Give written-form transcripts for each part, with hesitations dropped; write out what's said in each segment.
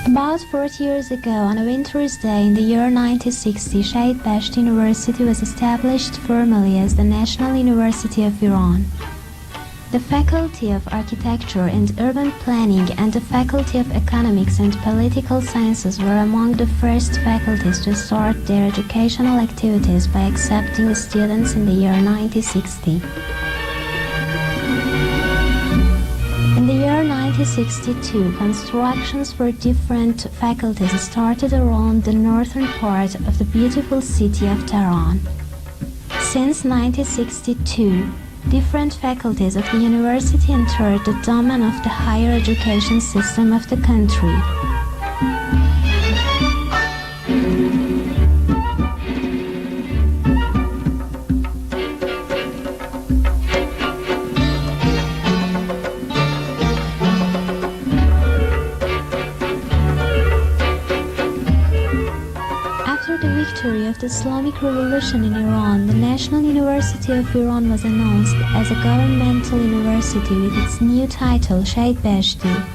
About 40 years ago, on a winter's day in the year 1960, Shahid Beheshti University was established formally as the National University of Iran. The Faculty of Architecture and Urban Planning and the Faculty of Economics and Political Sciences were among the first faculties to start their educational activities by accepting students in the year 1960. In the year 1962, constructions for different faculties started around the northern part of the beautiful city of Tehran. Since 1962, different faculties of the university entered the domain of the higher education system of the country. Of the Islamic Revolution in Iran, the National University of Iran was announced as a governmental university with its new title, Shahid Beheshti.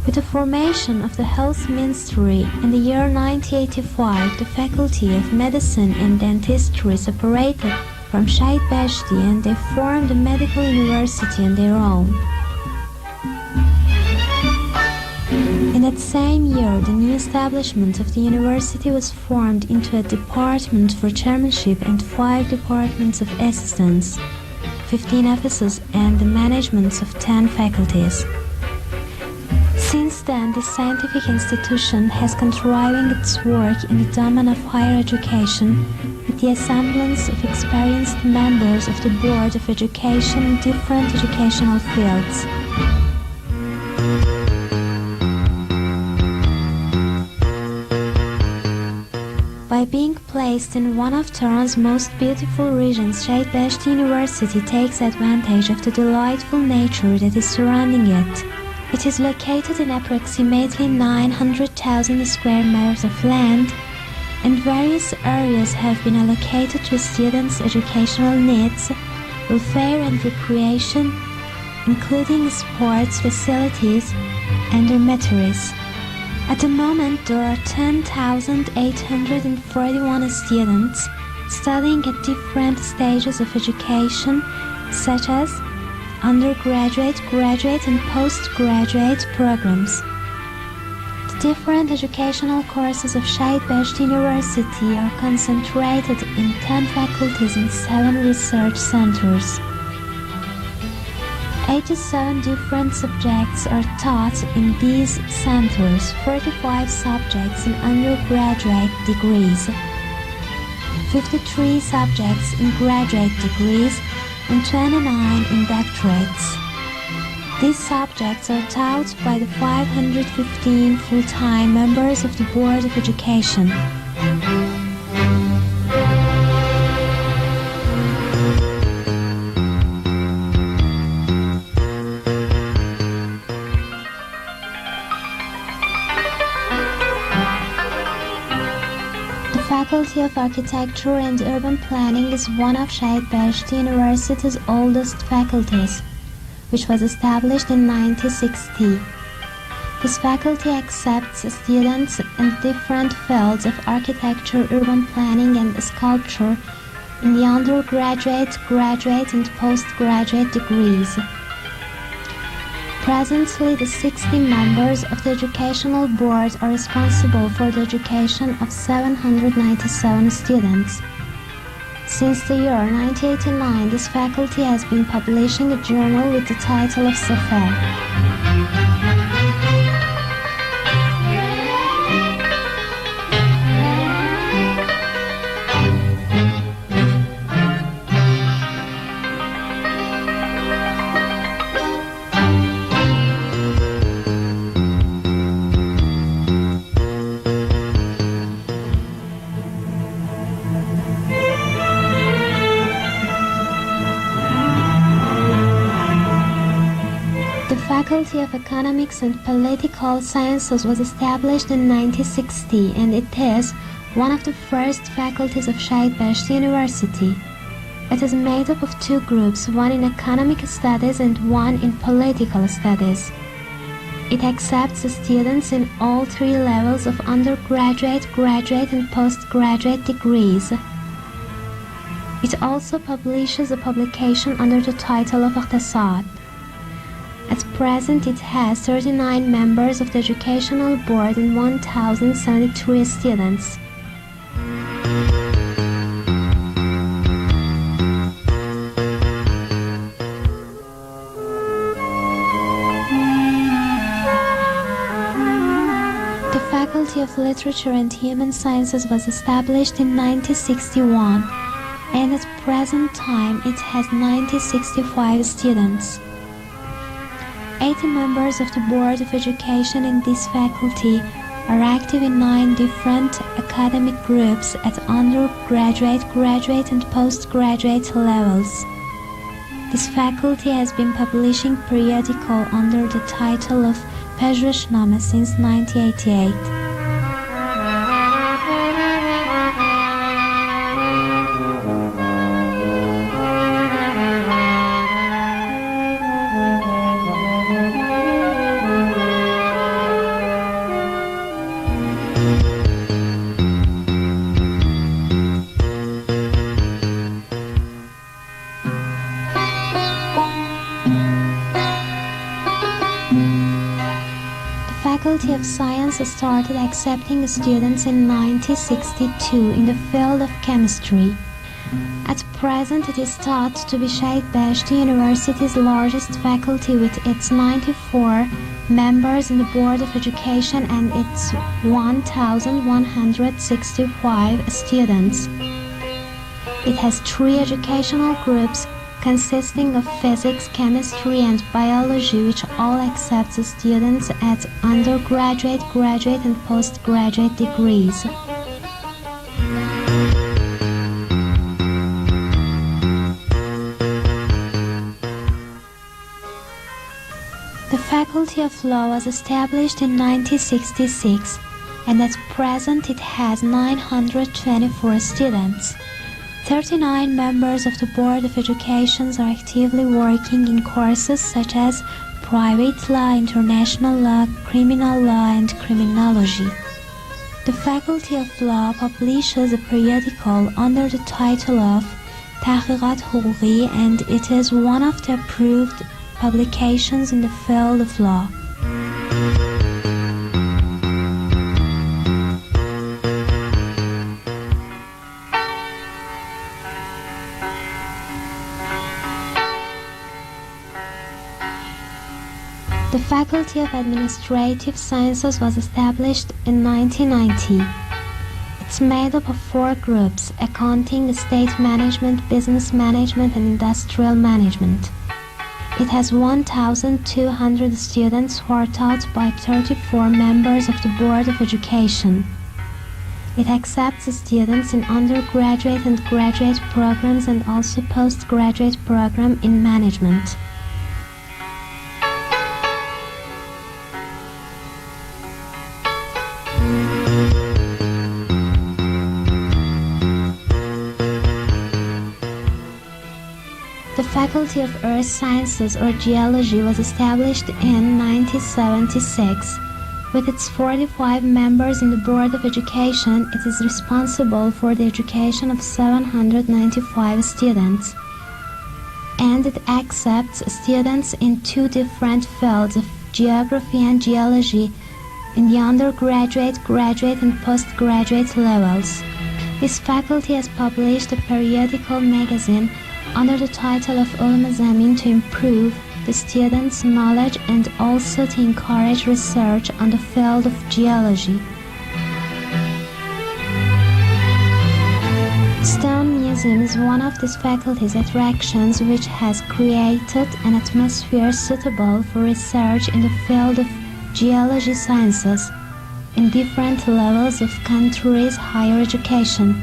With the formation of the Health Ministry in the year 1985, the Faculty of Medicine and Dentistry separated from Shahid Beheshti and they formed a medical university on their own. In that same year, the new establishment of the university was formed into a department for chairmanship and 5 departments of assistants, 15 offices, and the managements of 10 faculties. Since then, this scientific institution has continuing its work in the domain of higher education with the assemblance of experienced members of the Board of Education in different educational fields. By being placed in one of Tehran's most beautiful regions, Shahid Beheshti University takes advantage of the delightful nature that is surrounding it. It is located in approximately 900,000 square meters of land, and various areas have been allocated to students' educational needs, welfare and recreation, including sports facilities and dormitories. At the moment, there are 10,841 students studying at different stages of education, such as undergraduate, graduate, and postgraduate programs. The different educational courses of Shahid Beheshti University are concentrated in 10 faculties and 7 research centers. 87 different subjects are taught in these centers, 45 subjects in undergraduate degrees, 53 subjects in graduate degrees, and 29 in doctorates. These subjects are taught by the 515 full-time members of the Board of Education. The Faculty of Architecture and Urban Planning is one of Shahid Beheshti University's oldest faculties, which was established in 1960. This faculty accepts students in different fields of architecture, urban planning, and sculpture in the undergraduate, graduate, and postgraduate degrees. Presently, the 60 members of the Educational Board are responsible for the education of 797 students. Since the year 1989, this faculty has been publishing a journal with the title of Safar. The Faculty of Economics and Political Sciences was established in 1960, and it is one of the first faculties of Shahid Beheshti University. It is made up of 2 groups, one in economic studies and one in political studies. It accepts students in all three levels of undergraduate, graduate, and postgraduate degrees. It also publishes a publication under the title of اقتصاد. At present, it has 39 members of the educational board and 1,073 students. The Faculty of Literature and Human Sciences was established in 1961, and at present time it has 65 students. 80 members of the Board of Education in this faculty are active in 9 different academic groups at undergraduate, graduate, and postgraduate levels. This faculty has been publishing periodical under the title of پژوهشنامه since 1988. Faculty of Science started accepting students in 1962 in the field of chemistry. At present, it is thought to be Shahid Beheshti University's largest faculty with its 94 members in the Board of Education and its 1,165 students. It has 3 educational groups consisting of physics, chemistry, and biology, which all accepts students at undergraduate, graduate, and postgraduate degrees. The Faculty of Law was established in 1966, and at present it has 924 students. 39 members of the Board of Education are actively working in courses such as private law, international law, criminal law, and criminology. The Faculty of Law publishes a periodical under the title of تحقیقات حقوقی, and it is one of the approved publications in the field of law. The Faculty of Administrative Sciences was established in 1990. It's made up of 4 groups: accounting, estate management, business management, and industrial management. It has 1,200 students who are taught by 34 members of the Board of Education. It accepts students in undergraduate and graduate programs and also postgraduate program in management. The Faculty of Earth Sciences or Geology was established in 1976. With its 45 members in the Board of Education, it is responsible for the education of 795 students. And it accepts students in 2 different fields of geography and geology in the undergraduate, graduate, and postgraduate levels. This faculty has published a periodical magazine under the title of Ulum Zamin to improve the students' knowledge and also to encourage research on the field of geology. Stone Museum is one of this faculty's attractions, which has created an atmosphere suitable for research in the field of geology sciences in different levels of countries' higher education.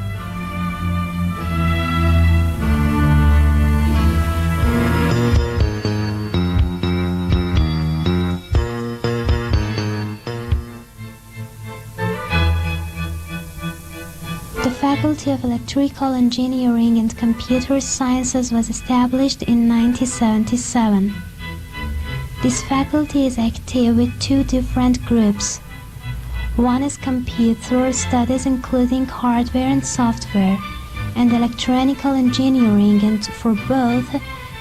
The Faculty of Electrical Engineering and Computer Sciences was established in 1977. This faculty is active with two different groups. One is computer studies including hardware and software, and electronical engineering, and for both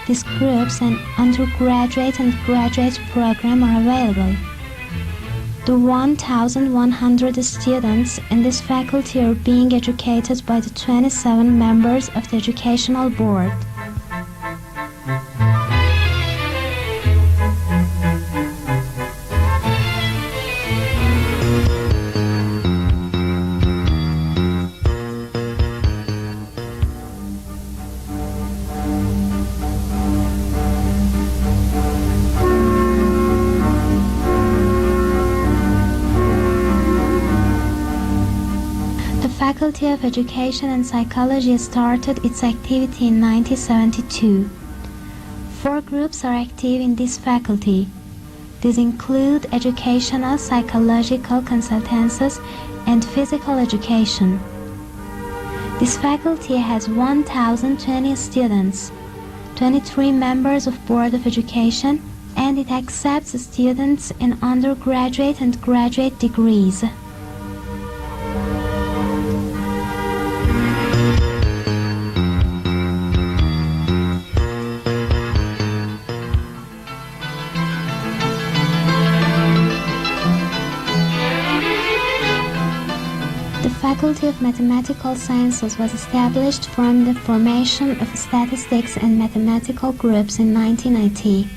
these groups an undergraduate and graduate program are available. The 1,100 students in this faculty are being educated by the 27 members of the educational board. The Faculty of Education and Psychology started its activity in 1972. 4 groups are active in this faculty. These include educational, psychological consultancies, and physical education. This faculty has 1,020 students, 23 members of Board of Education, and it accepts students in undergraduate and graduate degrees. The Faculty of Mathematical Sciences was established from the formation of statistics and mathematical groups in 1990.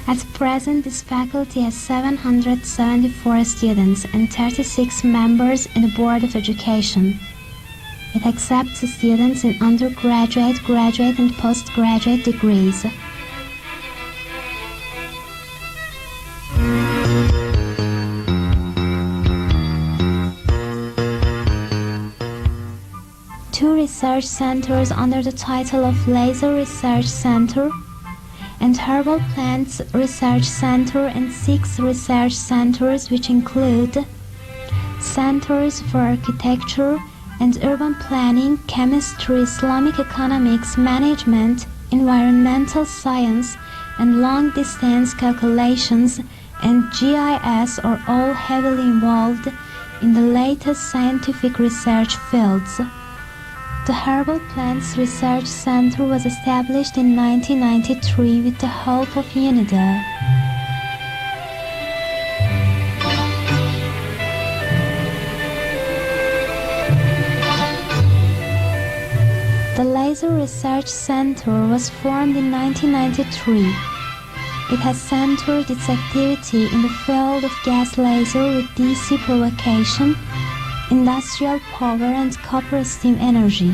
At present, this faculty has 774 students and 36 members in the Board of Education. It accepts students in undergraduate, graduate, and postgraduate degrees. Two research centers under the title of Laser Research Center and Herbal Plants Research Center, and 6 research centers which include centers for architecture and urban planning, chemistry, Islamic economics, management, environmental science, and long-distance calculations and GIS are all heavily involved in the latest scientific research fields. The Herbal Plants Research Center was established in 1993 with the help of UNIDA. The Laser Research Center was formed in 1993. It has centered its activity in the field of gas laser with DC provocation, industrial power, and copper steam energy.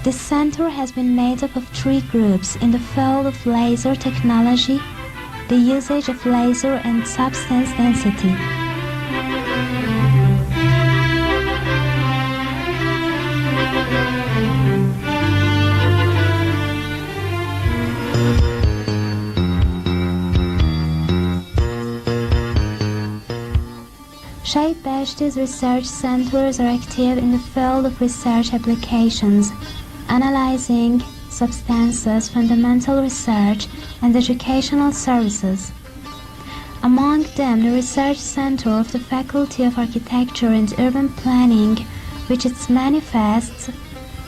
This center has been made up of 3 groups in the field of laser technology, the usage of laser, and substance density. Shahid Beheshti's research centers are active in the field of research applications, analyzing substances, fundamental research, and educational services. Among them, the Research Center of the Faculty of Architecture and Urban Planning, which its manifests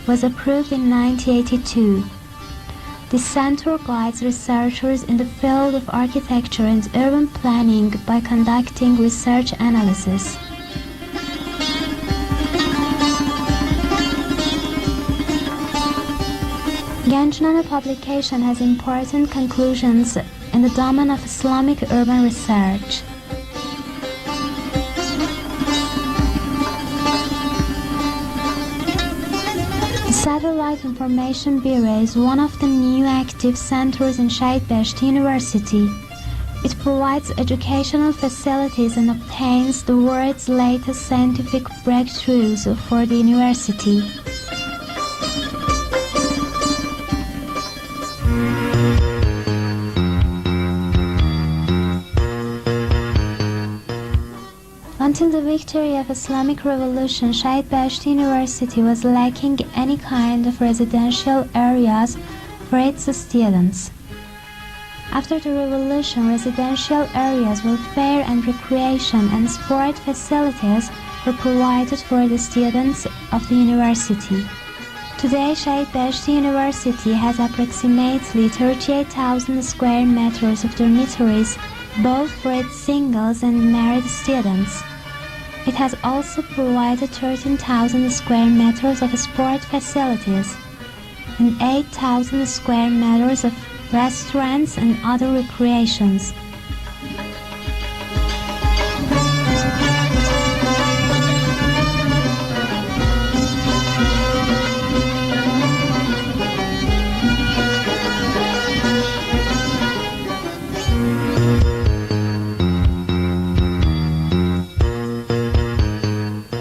was approved in 1982. This center guides researchers in the field of architecture and urban planning by conducting research analysis. Gençname publication has important conclusions in the domain of Islamic urban research. The Satellite Information Bureau is one of the new active centers in Shahid Beheshti University. It provides educational facilities and obtains the world's latest scientific breakthroughs for the university. Until the victory of Islamic Revolution, Shahid Beheshti University was lacking any kind of residential areas for its students. After the revolution, residential areas, welfare and recreation and sport facilities were provided for the students of the university. Today, Shahid Beheshti University has approximately 38,000 square meters of dormitories, both for its singles and married students. It has also provided 13,000 square meters of sport facilities and 8,000 square meters of restaurants and other recreations.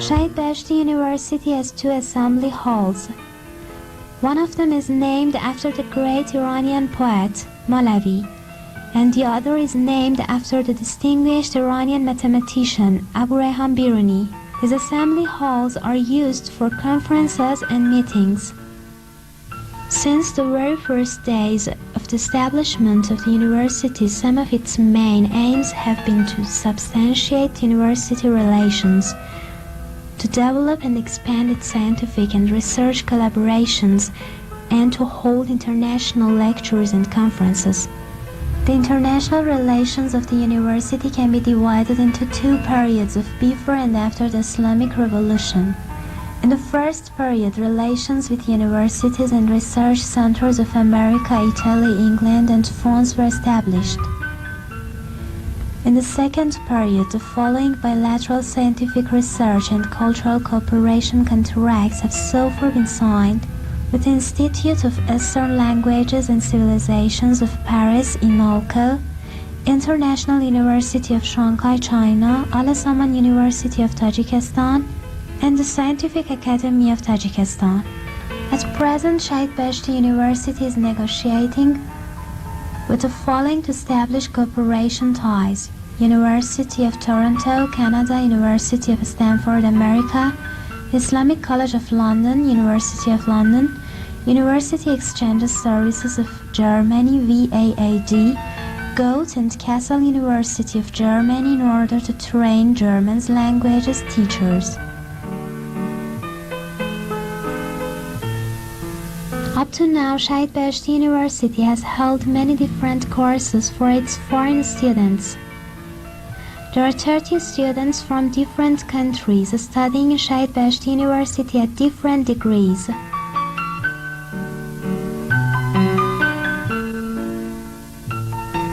Shahid Beheshti University has two assembly halls. One of them is named after the great Iranian poet, Malavi, and the other is named after the distinguished Iranian mathematician, Abu Rayhan Biruni. These assembly halls are used for conferences and meetings. Since the very first days of the establishment of the university, some of its main aims have been to substantiate university relations, to develop and expand its scientific and research collaborations, and to hold international lectures and conferences. The international relations of the university can be divided into two periods of before and after the Islamic Revolution. In the first period, relations with universities and research centers of America, Italy, England, and France were established. In the second period, the following bilateral scientific research and cultural cooperation contracts have so far been signed with the Institute of Eastern Languages and Civilizations of Paris, INALCO, International University of Shanghai, China, Al-Zaman University of Tajikistan, and the Scientific Academy of Tajikistan. At present, Shahid Beheshti University is negotiating with the following to establish cooperation ties: University of Toronto, Canada, University of Stanford, America, Islamic College of London, University of London, University Exchange Services of Germany, VAAD, Goethe and Kassel University of Germany in order to train German languages teachers. Up to now, Shahid Beheshti University has held many different courses for its foreign students. There are 30 students from different countries studying in Shahid Beheshti University at different degrees.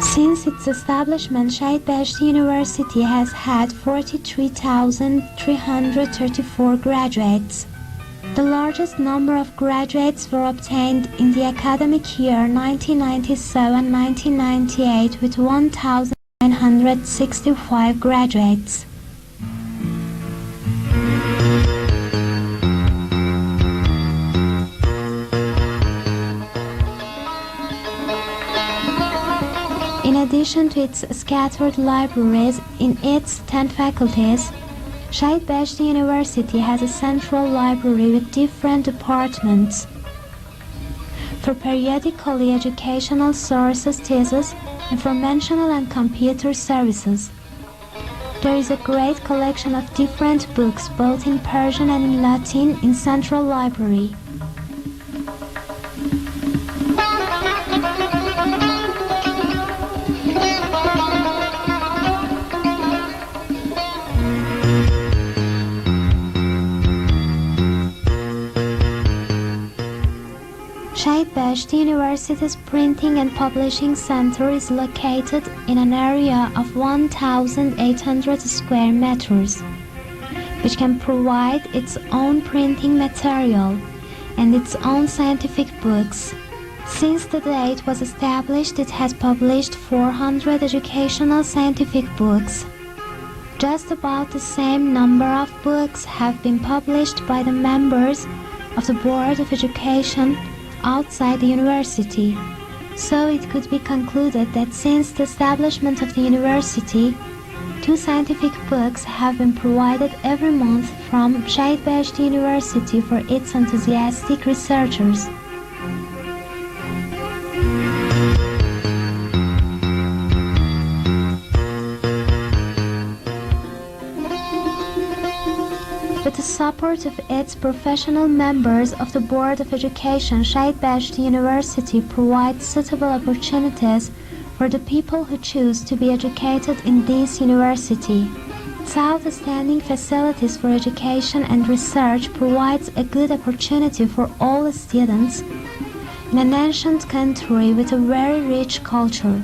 Since its establishment, Shahid Beheshti University has had 43,334 graduates. The largest number of graduates were obtained in the academic year 1997-1998 with 1,965 graduates. In addition to its scattered libraries in its 10 faculties, Shahid Beheshti University has a central library with different departments for periodically educational sources, thesis, informational and computer services. There is a great collection of different books, both in Persian and in Latin, in Central Library. Shahid Beheshti University's Printing and Publishing Center is located in an area of 1,800 square meters, which can provide its own printing material and its own scientific books. Since the day it was established, it has published 400 educational scientific books. Just about the same number of books have been published by the members of the Board of Education outside the university. So it could be concluded that since the establishment of the university, 2 scientific books have been provided every month from Shahid Beheshti University for its enthusiastic researchers. With the support of its professional members of the Board of Education, Shahid Beheshti University provides suitable opportunities for the people who choose to be educated in this university. Its outstanding facilities for education and research provides a good opportunity for all students in an ancient country with a very rich culture.